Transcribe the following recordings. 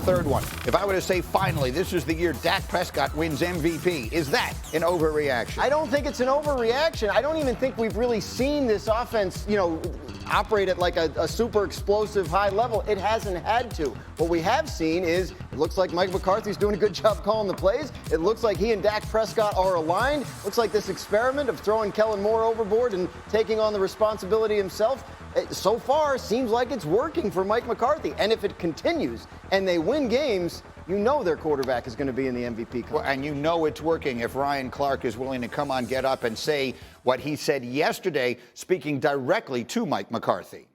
third one. If I were to say finally, this is the year Dak Prescott wins MVP, is that an overreaction? I don't think it's an overreaction. I don't even think we've really seen this offense, operate at like a super explosive high level. It hasn't had to. What we have seen is it looks like Mike McCarthy's doing a good job calling the plays. It looks like he and Dak Prescott are aligned. Looks like this experiment of throwing Kellen Moore overboard and taking on the responsibility himself, so far seems like it's working for Mike McCarthy. And if it continues and they win games, you know their quarterback is going to be in the MVP conversation. Well, and you know it's working if Ryan Clark is willing to come on, get up, and say what he said yesterday, speaking directly to Mike McCarthy.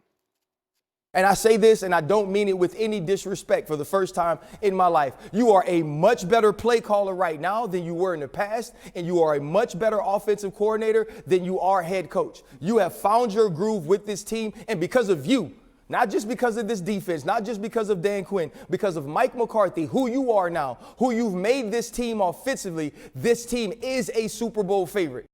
And I say this, and I don't mean it with any disrespect for the first time in my life. You are a much better play caller right now than you were in the past, and you are a much better offensive coordinator than you are head coach. You have found your groove with this team, and because of you, not just because of this defense, not just because of Dan Quinn, because of Mike McCarthy, who you are now, who you've made this team offensively, this team is a Super Bowl favorite.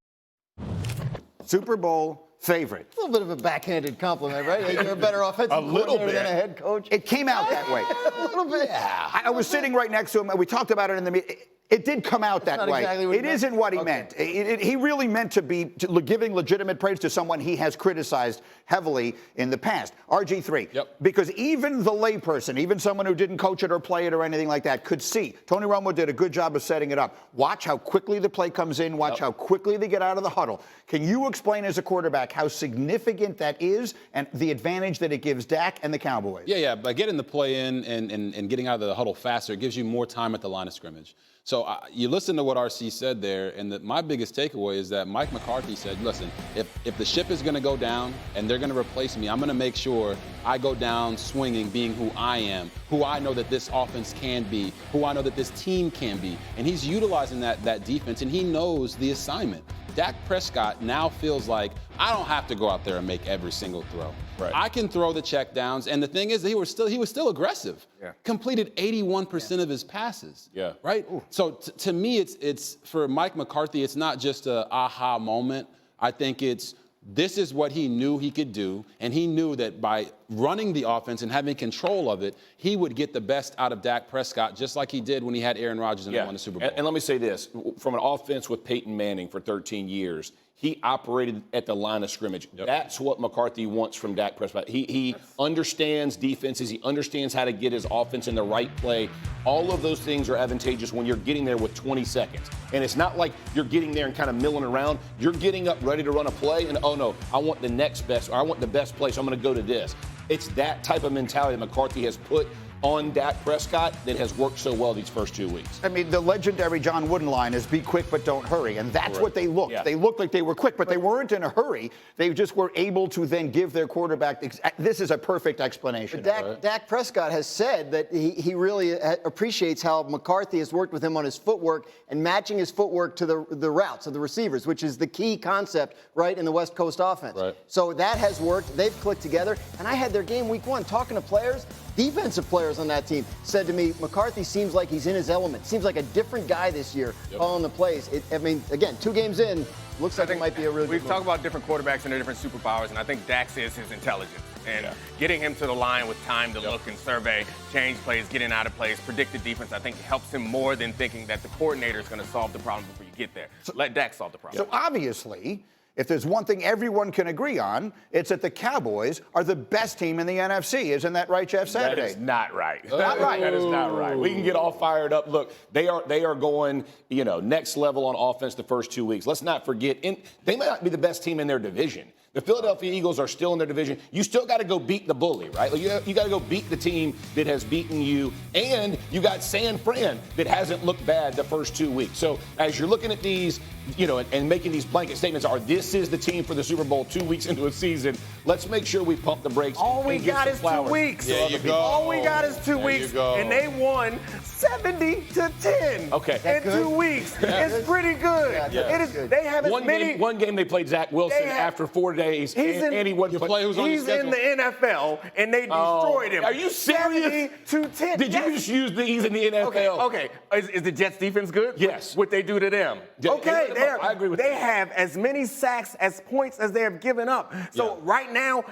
Super Bowl favorite. A little bit of a backhanded compliment, right? You're a better offensive coordinator than a head coach. It came out that way. A little bit. Yeah. I was sitting right next to him, and we talked about it in the meeting. It did come out that way. Exactly it isn't what he meant. He really meant to be giving legitimate praise to someone he has criticized heavily in the past. RG3. Yep. Because even the layperson, even someone who didn't coach it or play it or anything like that, could see. Tony Romo did a good job of setting it up. Watch how quickly the play comes in. Watch how quickly they get out of the huddle. Can you explain as a quarterback how significant that is and the advantage that it gives Dak and the Cowboys? Yeah. By getting the play in and getting out of the huddle faster, it gives you more time at the line of scrimmage. So you listen to what RC said there, and my biggest takeaway is that Mike McCarthy said, listen, if the ship is going to go down and they're going to replace me, I'm going to make sure I go down swinging, being who I am, who I know that this offense can be, who I know that this team can be. And he's utilizing that defense, and he knows the assignment. Dak Prescott now feels like I don't have to go out there and make every single throw. Right. I can throw the check downs, and the thing is, he was still aggressive. Yeah. Completed 81% of his passes. Yeah. Right. Ooh. So to me, it's for Mike McCarthy. It's not just a aha moment. I think this is what he knew he could do, and he knew that by running the offense and having control of it, he would get the best out of Dak Prescott, just like he did when he had Aaron Rodgers and won the Super Bowl. And let me say this, from an offense with Peyton Manning for 13 years, he operated at the line of scrimmage. Yep. That's what McCarthy wants from Dak Prescott. He understands defenses. He understands how to get his offense in the right play. All of those things are advantageous when you're getting there with 20 seconds. And it's not like you're getting there and kind of milling around. You're getting up ready to run a play, and oh no, I want the next best, or I want the best play, so I'm going to go to this. It's that type of mentality that McCarthy has put on Dak Prescott that has worked so well these first 2 weeks. I mean, the legendary John Wooden line is be quick but don't hurry, and that's what they looked. Yeah. They looked like they were quick, but they weren't in a hurry. They just were able to then give their quarterback this is a perfect explanation. Dak Prescott has said that he really appreciates how McCarthy has worked with him on his footwork and matching his footwork to the routes of the receivers, which is the key concept right in the West Coast offense. Right. So that has worked. They've clicked together. And I had their game week one talking to players. Defensive players on that team said to me, McCarthy seems like he's in his element. Seems like a different guy this year calling the plays. Again, 2 games in, looks like it might be a really good We've talked about different quarterbacks and their different superpowers, and I think Dax is his intelligence. And getting him to the line with time to look and survey, change plays, getting out of plays, predicted defense, I think helps him more than thinking that the coordinator is going to solve the problem before you get there. So let Dax solve the problem. So obviously, if there's one thing everyone can agree on, it's that the Cowboys are the best team in the NFC. Isn't that right, Jeff Saturday? That is not right. Not right. That is not right. We can get all fired up. Look, they are going, next level on offense the first 2 weeks. Let's not forget, they might not be the best team in their division. The Philadelphia Eagles are still in their division. You still got to go beat the bully, right? Like you got to go beat the team that has beaten you, and you got San Fran that hasn't looked bad the first 2 weeks. So as you're looking at these, and making these blanket statements, this is the team for the Super Bowl 2 weeks into a season. Let's make sure we pump the brakes. All we got is 2 weeks. There you go. All we got is 2 weeks, and they won 70-10. Okay. In 2 weeks. It's pretty good. Yeah, It is. They have as many. One game they played Zach Wilson after 4 days. days, He's and he wasn't. Your player who's on your He's in schedule. the NFL, and they destroyed him. Are you serious? 70-10. Did you just use the he's in the NFL? Okay. Is the Jets defense good? Yes. What they do to them? Yeah, Okay, I agree with they that. have as many sacks as points as they have given up. So Yeah. right now,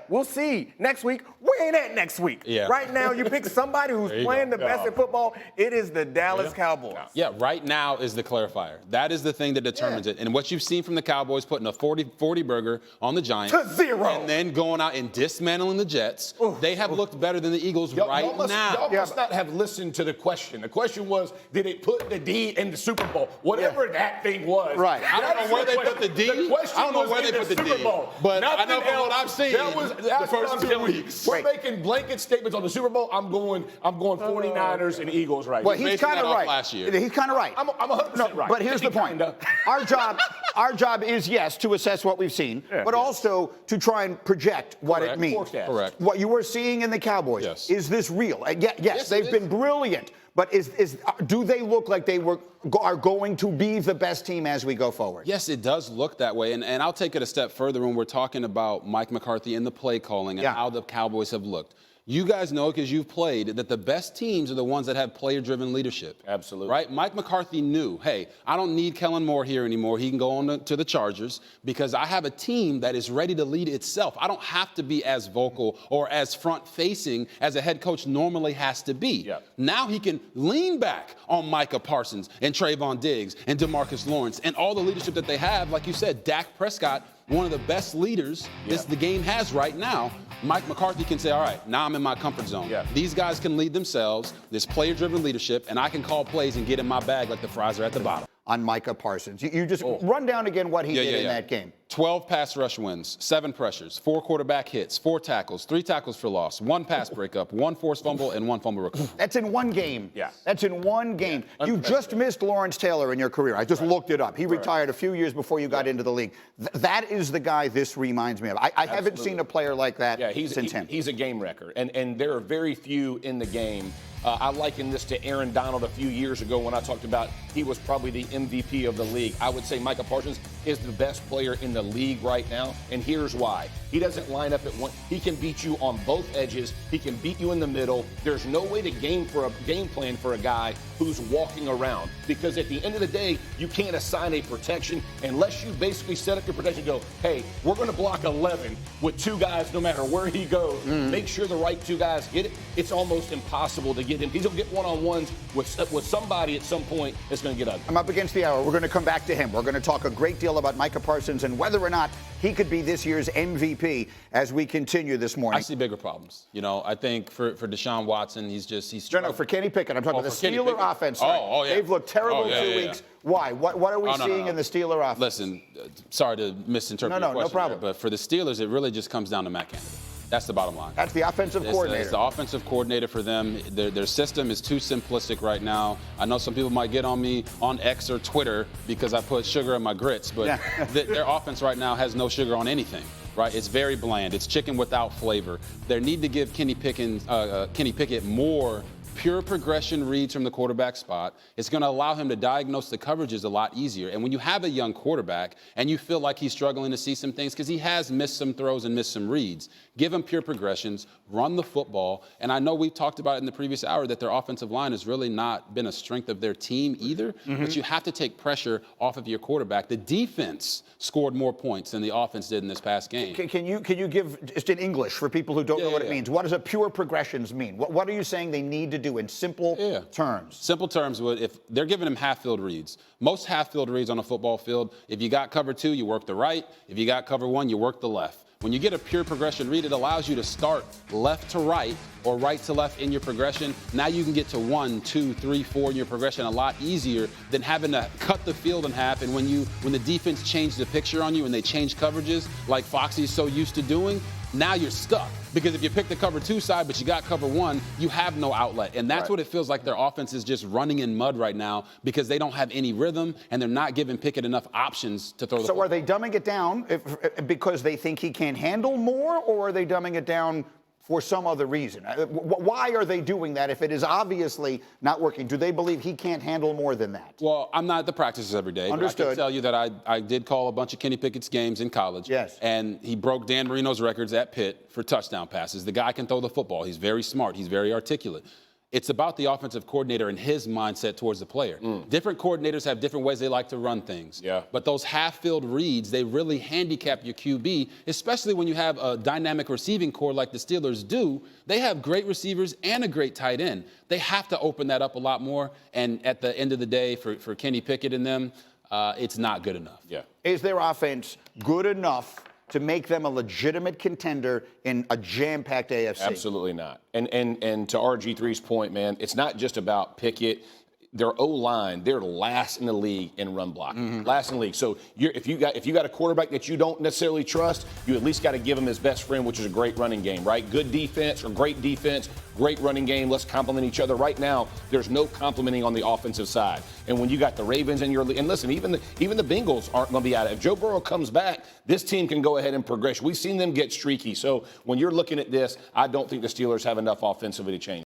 we'll see. Next week, we ain't at next week. Yeah. Right now, you pick somebody who's There you playing go. the best in football. It is the Dallas Cowboys. Yeah, right now is the clarifier. That is the thing that determines it. And what you've seen from the Cowboys putting a 40 burger on the Giants. To 0. And then going out and dismantling the Jets. They have looked better than the Eagles Y'all now. must not have listened to the question. The question was, did it put the D in the Super Bowl? Whatever that thing was. Right. I don't know where they put the D. The question I don't know was where in they put the Super D. Bowl. But I Nothing know from what else. I've seen That's the what first I'm 2 doing. weeks. We're making blanket statements on the Super Bowl. I'm going 49ers and Eagles right Well, now. he's basing kind that of off right. last year. He's kind of right. I'm 100% right. But here's the point. Kinda. Our job is, yes, to assess what we've seen, but also to try and project what it Correct. means. Forecast. Correct. What you were seeing in the Cowboys, Yes. is this real? Yes, Yes, they've it been is. brilliant, but do they look like they are going to be the best team as we go forward? Yes, it does look that way. And I'll take it a step further when we're talking about Mike McCarthy and the play calling and how the Cowboys have looked. You guys know, because you've played, that the best teams are the ones that have player-driven leadership. Absolutely. Right? Mike McCarthy knew, hey, I don't need Kellen Moore here anymore. He can go on to the Chargers because I have a team that is ready to lead itself. I don't have to be as vocal or as front-facing as a head coach normally has to be. Yeah. Now he can lean back on Micah Parsons and Trayvon Diggs and DeMarcus Lawrence and all the leadership that they have. Like you said, Dak Prescott, one of the best leaders the game has right now. Mike McCarthy can say, all right, now I'm in my comfort zone. Yeah. These guys can lead themselves. There's player-driven leadership, and I can call plays and get in my bag like the fries are at the bottom. On Micah Parsons. You just run down again what he did in that game. 12 pass rush wins, 7 pressures, 4 quarterback hits, 4 tackles, 3 tackles for loss, 1 pass breakup, 1 forced fumble, and 1 fumble recovery. That's in one game. Yeah. That's in one game. You just missed Lawrence Taylor in your career. I just looked it up. He retired a few years before you got into the league. That is the guy this reminds me of. I haven't seen a player like that since him. He's a game wrecker, and there are very few in the game. I liken this to Aaron Donald a few years ago when I talked about he was probably the MVP of the league. I would say Micah Parsons is the best player in the league right now, and here's why. He doesn't line up at one. He can beat you on both edges. He can beat you in the middle. There's no way to game plan for a guy who's walking around, because at the end of the day, you can't assign a protection unless you basically set up your protection and go, hey, we're going to block 11 with 2 guys no matter where he goes. Make sure the right 2 guys get it. It's almost impossible to get him. He's going to get one-on-ones with somebody at some point that's going to get ugly. I'm up against the hour. We're going to come back to him. We're going to talk a great deal about Micah Parsons and whether or not he could be this year's MVP as we continue this morning. I see bigger problems. You know, I think for Deshaun Watson, he's No, for Kenny Pickett. I'm talking about the Kenny Steeler Pickett. offense. Oh, yeah. They've looked terrible Oh, yeah, 2 yeah, weeks. Why? What are we seeing in the Steeler offense? Listen, sorry to misinterpret your question. No problem. There, but for the Steelers, it really just comes down to Matt Canada. That's the bottom line. That's the offensive coordinator. It's the offensive coordinator for them. Their system is too simplistic right now. I know some people might get on me on X or Twitter because I put sugar in my grits, but their offense right now has no sugar on anything. Right? It's very bland. It's chicken without flavor. They need to give Kenny Pickett more pure progression reads from the quarterback spot. It's going to allow him to diagnose the coverages a lot easier. And when you have a young quarterback and you feel like he's struggling to see some things because he has missed some throws and missed some reads, give him pure progressions, run the football. And I know we've talked about it in the previous hour that their offensive line has really not been a strength of their team either. But you have to take pressure off of your quarterback. The defense scored more points than the offense did in this past game. Can you give, just in English, for people who don't know what it means, what does a pure progressions mean? What are you saying they need to do in simple terms? Simple terms, if they're giving him half-field reads. Most half-field reads on a football field, if you got cover 2, you work the right. If you got cover 1, you work the left. When you get a pure progression read, it allows you to start left to right or right to left in your progression. Now you can get to 1, 2, 3, 4 in your progression a lot easier than having to cut the field in half. And when the defense changed the picture on you and they change coverages like Foxy's so used to doing, now you're stuck. Because if you pick the cover 2 side, but you got cover 1, you have no outlet. And that's what it feels like their offense is just running in mud right now because they don't have any rhythm and they're not giving Pickett enough options to throw the ball. So are they dumbing it down because they think he can handle more, or are they dumbing it down for some other reason? Why are they doing that if it is obviously not working? Do they believe he can't handle more than that? Well, I'm not at the practices every day. Understood. But I can tell you that I did call a bunch of Kenny Pickett's games in college. Yes. And he broke Dan Marino's records at Pitt for touchdown passes. The guy can throw the football. He's very smart. He's very articulate. It's about the offensive coordinator and his mindset towards the player. Different coordinators have different ways they like to run things. Yeah. But those half-field reads, they really handicap your QB, especially when you have a dynamic receiving core like the Steelers do. They have great receivers and a great tight end. They have to open that up a lot more. And at the end of the day, for Kenny Pickett and them, it's not good enough. Yeah. Is their offense good enough to make them a legitimate contender in a jam-packed AFC? Absolutely not. And to RG3's point, man, it's not just about Pickett. Their O-line, they're last in the league in run blocking. Last in the league. So if you got a quarterback that you don't necessarily trust, you at least got to give him his best friend, which is a great running game, right? Good defense or great defense, great running game. Let's complement each other. Right now, there's no complimenting on the offensive side. And when you got the Ravens in your league, and listen, even the Bengals aren't going to be out of it. If Joe Burrow comes back, this team can go ahead and progress. We've seen them get streaky. So when you're looking at this, I don't think the Steelers have enough offensively to change.